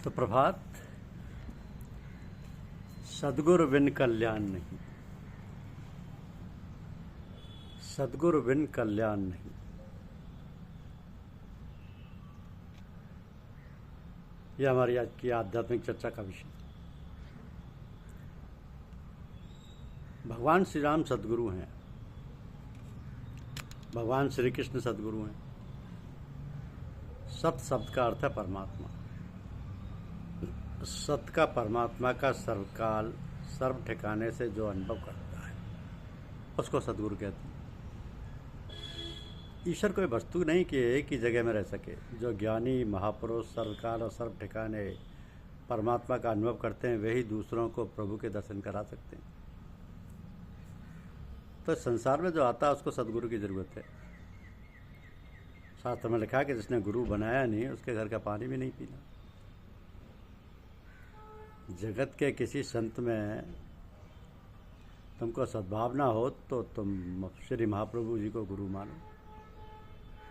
सुप्रभात। सद्गुरु बिन कल्याण नहीं, सद्गुरु बिन कल्याण नहीं। यह हमारी आज की आध्यात्मिक चर्चा का विषय। भगवान श्री राम सद्गुरु हैं, भगवान श्री कृष्ण सद्गुरु हैं। सत शब्द का अर्थ है परमात्मा। सत का परमात्मा का सर्वकाल सर्व ठिकाने से जो अनुभव करता है उसको सद्गुरु कहते हैं। ईश्वर कोई वस्तु नहीं कि एक ही जगह में रह सके। जो ज्ञानी महापुरुष सर्वकाल और सर्व ठिकाने परमात्मा का अनुभव करते हैं वही दूसरों को प्रभु के दर्शन करा सकते हैं। तो संसार में जो आता है उसको सद्गुरु की जरूरत है। शास्त्र में लिखा है कि जिसने गुरु बनाया नहीं उसके घर का पानी भी नहीं पीना। जगत के किसी संत में तुमको सद्भावना हो तो तुम श्री महाप्रभु जी को गुरु मानो,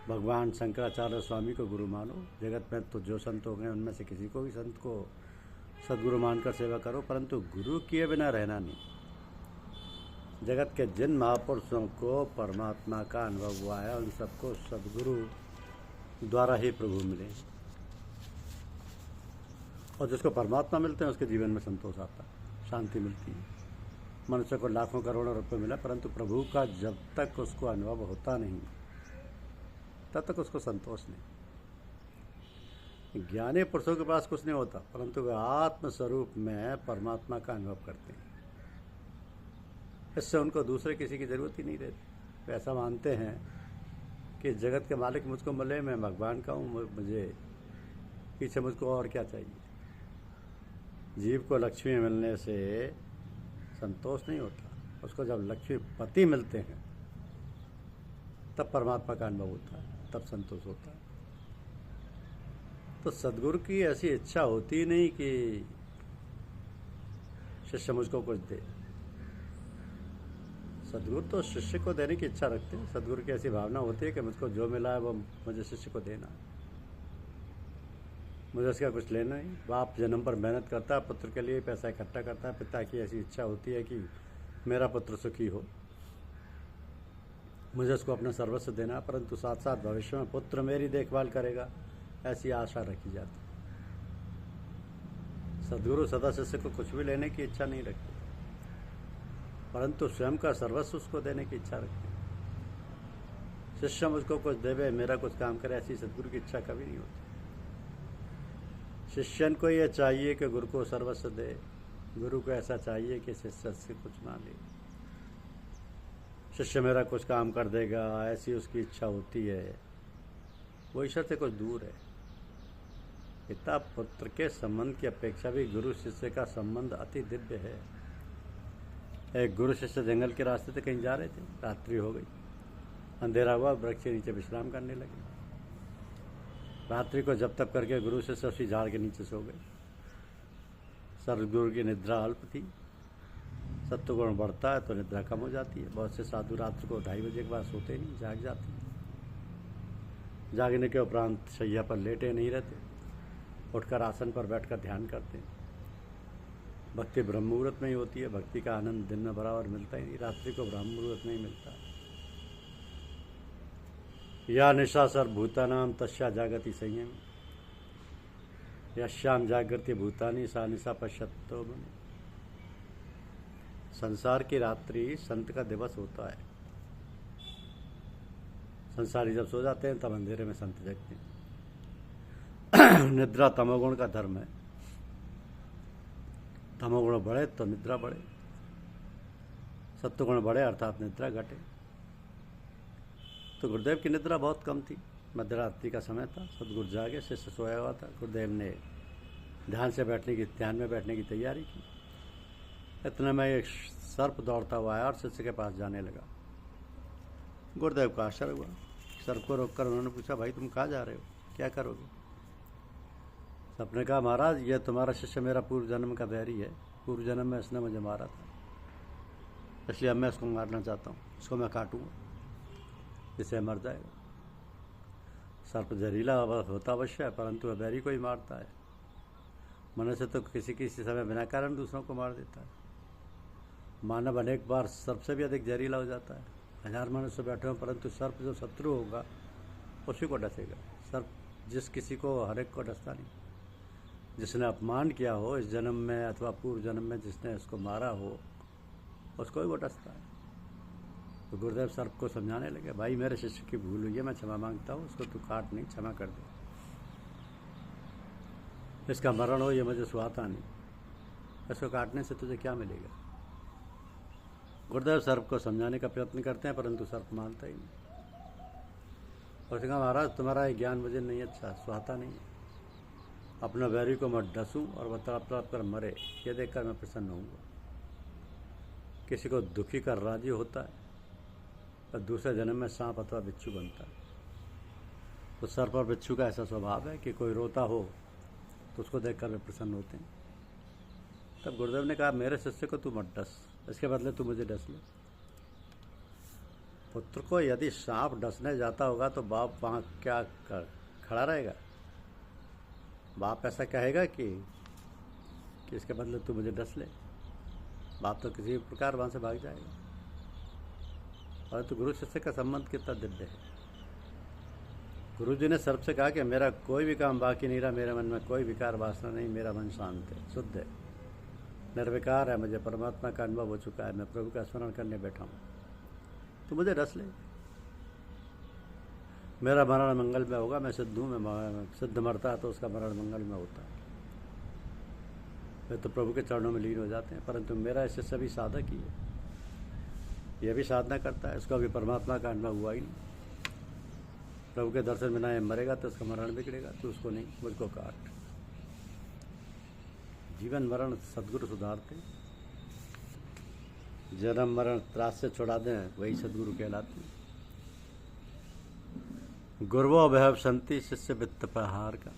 भगवान शंकराचार्य स्वामी को गुरु मानो। जगत में तो जो संत हो गए उनमें से किसी को भी संत को सद्गुरु मानकर सेवा करो, परंतु गुरु किए बिना रहना नहीं। जगत के जिन महापुरुषों को परमात्मा का अनुभव हुआ है उन सबको सद्गुरु द्वारा ही प्रभु मिले, और जिसको परमात्मा मिलते हैं उसके जीवन में संतोष आता है, शांति मिलती है। मनुष्य को लाखों करोड़ों रुपए मिला, परंतु प्रभु का जब तक उसको अनुभव होता नहीं तब तक उसको संतोष नहीं। ज्ञानी पुरुषों के पास कुछ नहीं होता, परंतु वे आत्मस्वरूप में परमात्मा का अनुभव करते हैं। इससे उनको दूसरे किसी की जरूरत ही नहीं रहती। वे ऐसा मानते हैं कि जगत के मालिक मुझको मिले, मैं भगवान का हूँ, मुझे पीछे मुझको और क्या चाहिए। जीव को लक्ष्मी मिलने से संतोष नहीं होता, उसको जब लक्ष्मीपति मिलते हैं तब परमात्मा का अनुभव होता है, तब संतोष होता है। तो सद्गुरु की ऐसी इच्छा होती नहीं कि शिष्य मुझको कुछ दे। सद्गुरु तो शिष्य को देने की इच्छा रखते हैं। सद्गुरु की ऐसी भावना होती है कि मुझको जो मिला है वो मुझे शिष्य को देना है, मुझे उसका कुछ लेना नहीं। बाप जन्म पर मेहनत करता है, पुत्र के लिए पैसा इकट्ठा करता है। पिता की ऐसी इच्छा होती है कि मेरा पुत्र सुखी हो, मुझे उसको अपना सर्वस्व देना है, परंतु साथ साथ भविष्य में पुत्र मेरी देखभाल करेगा, ऐसी आशा रखी जाती। सद्गुरु सदा शिष्य को कुछ भी लेने की इच्छा नहीं रखते, परंतु स्वयं का सर्वस्व उसको देने की इच्छा रखते। शिष्य मुझको कुछ देवे, मेरा कुछ काम करे, ऐसी सद्गुरु की इच्छा कभी नहीं होती। शिष्यन को यह चाहिए कि गुरु को सर्वस्व दे, गुरु को ऐसा चाहिए कि शिष्य से कुछ ना ले। शिष्य मेरा कुछ काम कर देगा, ऐसी उसकी इच्छा होती है। वो ईश्वर से कुछ दूर है। पिता पुत्र के संबंध की अपेक्षा भी गुरु शिष्य का संबंध अति दिव्य है। एक गुरु शिष्य जंगल के रास्ते से कहीं जा रहे थे, रात्रि हो गई, अंधेरा हुआ, वृक्ष के नीचे विश्राम करने लगे। रात्रि को जब तक करके गुरु शिष्य उसी झाड़ के नीचे सो गए। सद्गुरु की निद्रा अल्प थी। सत्वगुण बढ़ता है तो निद्रा कम हो जाती है। बहुत से साधु रात्रि को 2:30 बजे के बाद सोते नहीं, जाग जाते। जागने के उपरांत शैया पर लेटे नहीं रहते, उठकर आसन पर बैठकर ध्यान करते। भक्ति ब्रह्म मुहूर्त में ही होती है। भक्ति का आनंद दिन में बराबर मिलता ही नहीं, रात्रि को ब्रह्म मुहूर्त में ही मिलता है। या निशा सर्वभूतानां तस्या जागति संयम, यश्याम जागृति भूतानि सा निशा पश्यतो मन। संसार की रात्रि संत का दिवस होता है। संसारी जब सो जाते हैं तब अंधेरे में संत जगते हैं। निद्रा तमोगुण का धर्म है। तमोगुण बढ़े तो निद्रा बढ़े, सत्वगुण बढ़े अर्थात निद्रा घटे। तो गुरुदेव की निद्रा बहुत कम थी। मध्यरात्रि का समय था, सदगुरु जागे, शिष्य सोया हुआ था। गुरुदेव ने ध्यान में बैठने की तैयारी की। इतने में एक सर्प दौड़ता हुआ आया और शिष्य के पास जाने लगा। गुरुदेव का आश्चर्य हुआ। सर्प को रोककर उन्होंने पूछा, भाई तुम कहाँ जा रहे हो, क्या करोगे? सर्प ने कहा, महाराज यह तुम्हारा शिष्य मेरा पूर्व जन्म का बैरी है। पूर्व जन्म में इसने मुझे मारा था, इसलिए अब मैं इसको मारना चाहता हूँ। इसको मैं काटूंगा, इससे मर जाएगा। सर्प जहरीला होता अवश्य है, परंतु वह बैरी को ही मारता है। मनुष्य तो किसी किसी समय बिना कारण दूसरों को मार देता है। मानव अनेक बार सर्प से भी अधिक जहरीला हो जाता है। 1000 मनुष्य बैठे हों, परंतु सर्प जो शत्रु होगा उसी को डसेगा। सर्प जिस किसी को हर एक को डसता नहीं। जिसने अपमान किया हो इस जन्म में अथवा पूर्व जन्म में, जिसने उसको मारा हो उसको ही वो डसता है। तो गुरुदेव सर्प को समझाने लगे, भाई मेरे शिष्य की भूल हुई है, मैं क्षमा मांगता हूँ, उसको तू काट नहीं, क्षमा कर दे। इसका मरण हो ये मुझे सुहाता नहीं, इसको काटने से तुझे क्या मिलेगा। गुरुदेव सर्प को समझाने का प्रयत्न करते हैं, परंतु सर्प मानता ही नहीं। उसने कहा, महाराज तुम्हारा ये ज्ञान मुझे नहीं अच्छा, सुहाता नहीं है। अपना वैरी को मैं डसूं और वह तड़प तड़प कर मरे, ये देखकर मैं प्रसन्न होऊंगा। किसी को दुखी कर राजी होता है और दूसरे जन्म में सांप अथवा बिच्छू बनता है। तो सर्प और बिच्छू का ऐसा स्वभाव है कि कोई रोता हो तो उसको देखकर वे प्रसन्न होते हैं। तब गुरुदेव ने कहा, मेरे शिष्य को तू मत डस, इसके बदले तू मुझे डस ले। पुत्र को यदि सांप डसने जाता होगा तो बाप वहाँ क्या खड़ा रहेगा? बाप ऐसा कहेगा कि इसके बदले तू मुझे डस ले? बाप तो किसी प्रकार वहाँ से भाग जाएगा। और तो गुरु शिष्य का संबंध कितना दिव्य है। गुरु जी ने सर्प से कहा कि मेरा कोई भी काम बाकी नहीं रहा, मेरे मन में कोई विकार वासना नहीं, मेरा मन शांत है, शुद्ध है, निर्विकार है, मुझे परमात्मा का अनुभव हो चुका है, मैं प्रभु का स्मरण करने बैठा हूँ, तो मुझे रस ले। मेरा मरण मंगल में होगा, मैं सिद्ध हूँ, मैं सिद्ध मरता है तो उसका मरण मंगल में होता है, वे तो प्रभु के चरणों में लीन हो जाते हैं। परंतु मेरा इससे सभी साधक ही है, यह भी साधना करता है, उसको अभी परमात्मा का अनुभव हुआ ही नहीं। प्रभु के दर्शन बिना ये मरेगा तो उसका मरण बिगड़ेगा, तो उसको नहीं, मुझको काट। जीवन मरण सदगुरु सुधारते, जन्म मरण त्रास से छुड़ा दें, वही सदगुरु कहलाते हैं। गुरुवो भैव संति शिष्य वित्त पहार का,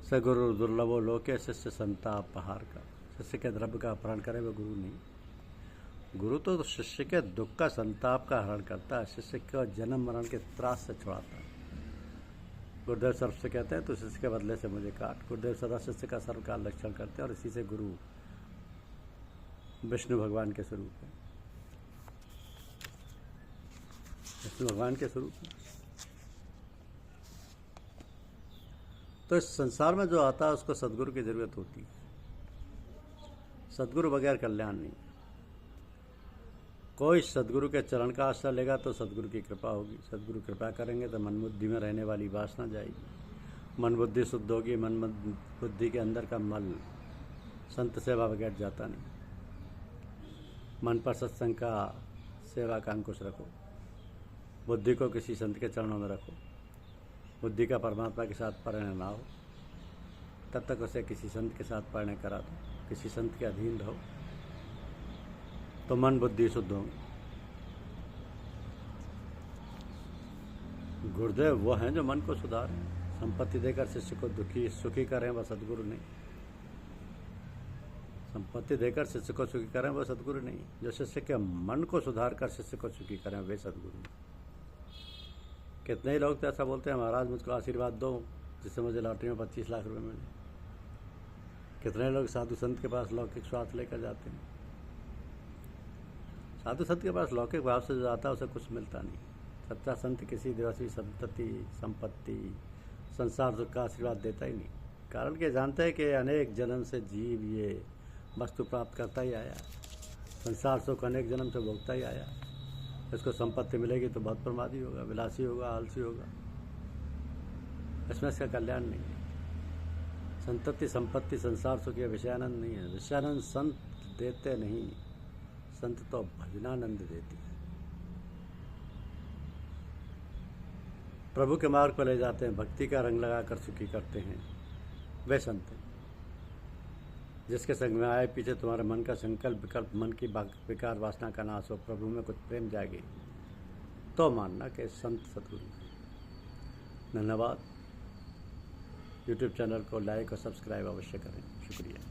सगुरु दुर्लभो लोके शिष्य संताप पहार का। शिष्य के द्रव्य का अपहरण करे वह गुरु नहीं। गुरु तो शिष्य के दुख का संताप का हरण करता है, शिष्य को जन्म मरण के त्रास से छुड़ाता है। गुरुदेव सर्प से कहते हैं, तो शिष्य के बदले से मुझे काट। गुरुदेव सदा शिष्य का सर्व का लक्षण करते हैं, और इसी से गुरु विष्णु भगवान के स्वरूप है। विष्णु भगवान के स्वरूप है। तो इस संसार में जो आता है उसको सदगुरु की जरूरत होती है। सदगुरु बगैर कल्याण नहीं। कोई सदगुरु के चरण का आश्रय लेगा तो सदगुरु की कृपा होगी। सदगुरु कृपा करेंगे तो मन बुद्धि में रहने वाली वासना जाएगी, मन बुद्धि शुद्ध होगी। मन बुद्धि के अंदर का मल संत सेवा बगैर जाता नहीं। मन पर सत्संग का सेवा का अंकुश रखो, बुद्धि को किसी संत के चरणों में रखो। बुद्धि का परमात्मा के साथ परिणय ना हो तब तक उसे किसी संत के साथ परिणय करा दो, किसी संत के अधीन रहो, तो मन बुद्धि शुद्ध होंगे। गुरुदेव वो हैं जो मन को सुधारें। संपत्ति देकर शिष्य को दुखी सुखी करें वह सदगुरु नहीं। संपत्ति देकर शिष्य को सुखी करें वह सदगुरु नहीं। जो शिष्य के मन को सुधार कर शिष्य को सुखी करें वे सदगुरु नहीं। कितने ही लोग तो ऐसा बोलते हैं, महाराज मुझको आशीर्वाद दो जिससे मुझे लॉटरी में 25 लाख रुपए मिले। कितने लोग साधु संत के पास लौकिक स्वार्थ लेकर जाते हैं। साधु संत के पास लौकिक भाव से जो जाता है उसे कुछ मिलता नहीं। सच्चा संत किसी दिवसीय संपत्ति संसार सुख का आशीर्वाद देता ही नहीं। कारण के जानते हैं कि अनेक जन्म से जीव ये वस्तु प्राप्त करता ही आया, संसार सुख अनेक जन्म से भोगता ही आया। इसको संपत्ति मिलेगी तो बहुत प्रमादी होगा, विलासी होगा, आलसी होगा, इसमें इसका कल्याण नहीं है। संतति संपत्ति संसार सुख ये विषयानंद नहीं है। विषयानंद संत देते नहीं, संत तो भजनानंद देती है। प्रभु के मार्ग पर ले जाते हैं, भक्ति का रंग लगाकर सुखी करते हैं, वे संत हैं। जिसके संग में आए पीछे तुम्हारे मन का संकल्प विकल्प, मन की विकार वासना का नाश हो, प्रभु में कुछ प्रेम जागे तो मानना कि संत सदगुरु। धन्यवाद। यूट्यूब चैनल को लाइक और सब्सक्राइब अवश्य करें। शुक्रिया।